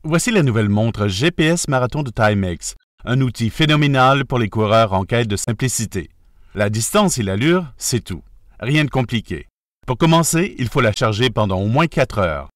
Voici la nouvelle montre GPS Marathon de Timex, un outil phénoménal pour les coureurs en quête de simplicité. La distance et l'allure, c'est tout. Rien de compliqué. Pour commencer, il faut la charger pendant au moins 4 heures.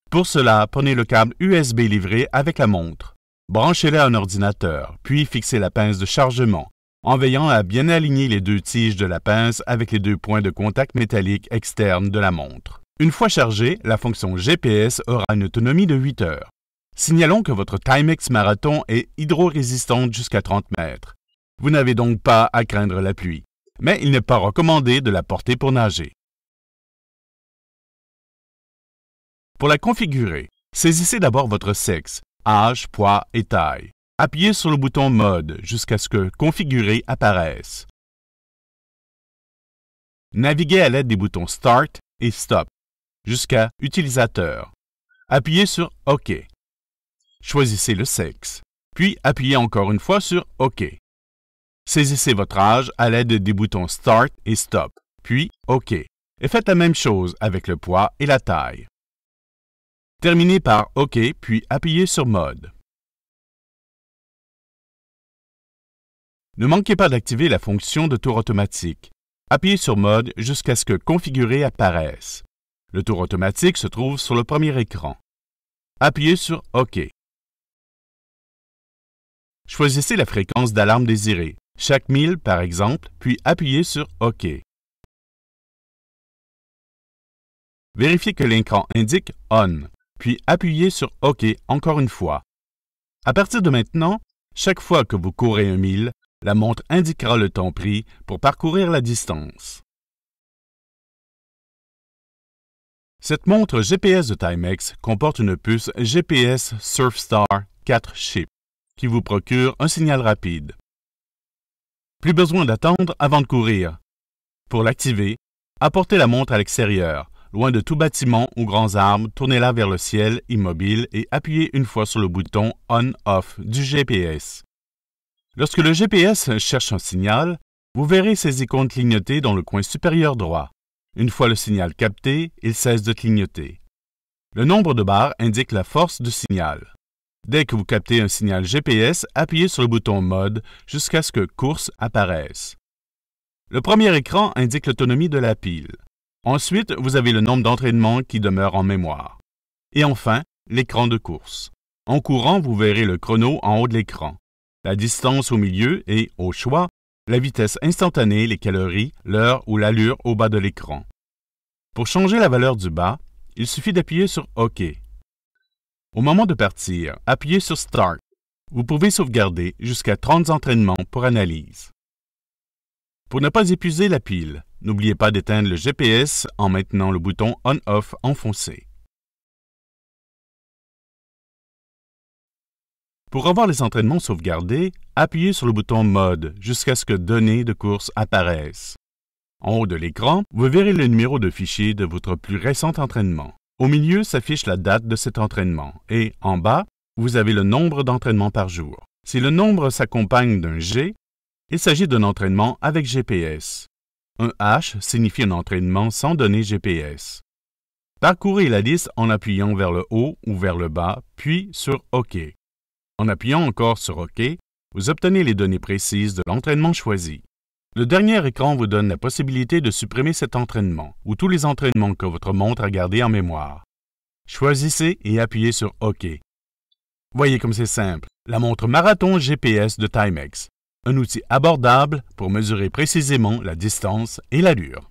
Pour cela, prenez le câble USB livré avec la montre. Branchez-le à un ordinateur, puis fixez la pince de chargement, en veillant à bien aligner les 2 tiges de la pince avec les 2 points de contact métalliques externes de la montre. Une fois chargée, la fonction GPS aura une autonomie de 8 heures. Signalons que votre Timex Marathon est hydro-résistante jusqu'à 30 mètres. Vous n'avez donc pas à craindre la pluie, mais il n'est pas recommandé de la porter pour nager. Pour la configurer, saisissez d'abord votre sexe, âge, poids et taille. Appuyez sur le bouton Mode jusqu'à ce que Configurer apparaisse. Naviguez à l'aide des boutons Start et Stop jusqu'à Utilisateur. Appuyez sur OK. Choisissez le sexe, puis appuyez encore une fois sur OK. Saisissez votre âge à l'aide des boutons Start et Stop, puis OK, et faites la même chose avec le poids et la taille. Terminez par OK, puis appuyez sur Mode. Ne manquez pas d'activer la fonction de tour automatique. Appuyez sur Mode jusqu'à ce que Configurer apparaisse. Le tour automatique se trouve sur le premier écran. Appuyez sur OK. Choisissez la fréquence d'alarme désirée, chaque 1000 par exemple, puis appuyez sur OK. Vérifiez que l'écran indique On, puis appuyez sur OK encore une fois. À partir de maintenant, chaque fois que vous courez 1 mille, la montre indiquera le temps pris pour parcourir la distance. Cette montre GPS de Timex comporte une puce GPS Surfstar 4 Chip qui vous procure un signal rapide. Plus besoin d'attendre avant de courir. Pour l'activer, apportez la montre à l'extérieur, loin de tout bâtiment ou grands arbres, tournez-la vers le ciel immobile et appuyez une fois sur le bouton On-Off du GPS. Lorsque le GPS cherche un signal, vous verrez ses icônes clignoter dans le coin supérieur droit. Une fois le signal capté, il cesse de clignoter. Le nombre de barres indique la force du signal. Dès que vous captez un signal GPS, appuyez sur le bouton Mode jusqu'à ce que Course apparaisse. Le premier écran indique l'autonomie de la pile. Ensuite, vous avez le nombre d'entraînements qui demeure en mémoire. Et enfin, l'écran de course. En courant, vous verrez le chrono en haut de l'écran, la distance au milieu et, au choix, la vitesse instantanée, les calories, l'heure ou l'allure au bas de l'écran. Pour changer la valeur du bas, il suffit d'appuyer sur OK. Au moment de partir, appuyez sur Start. Vous pouvez sauvegarder jusqu'à 30 entraînements pour analyse. Pour ne pas épuiser la pile, n'oubliez pas d'éteindre le GPS en maintenant le bouton On-Off enfoncé. Pour revoir les entraînements sauvegardés, appuyez sur le bouton Mode jusqu'à ce que Données de course apparaissent. En haut de l'écran, vous verrez le numéro de fichier de votre plus récent entraînement. Au milieu s'affiche la date de cet entraînement et, en bas, vous avez le nombre d'entraînements par jour. Si le nombre s'accompagne d'un G, il s'agit d'un entraînement avec GPS. Un H signifie un entraînement sans données GPS. Parcourez la liste en appuyant vers le haut ou vers le bas, puis sur OK. En appuyant encore sur OK, vous obtenez les données précises de l'entraînement choisi. Le dernier écran vous donne la possibilité de supprimer cet entraînement ou tous les entraînements que votre montre a gardés en mémoire. Choisissez et appuyez sur OK. Voyez comme c'est simple, la montre Marathon GPS de Timex, un outil abordable pour mesurer précisément la distance et l'allure.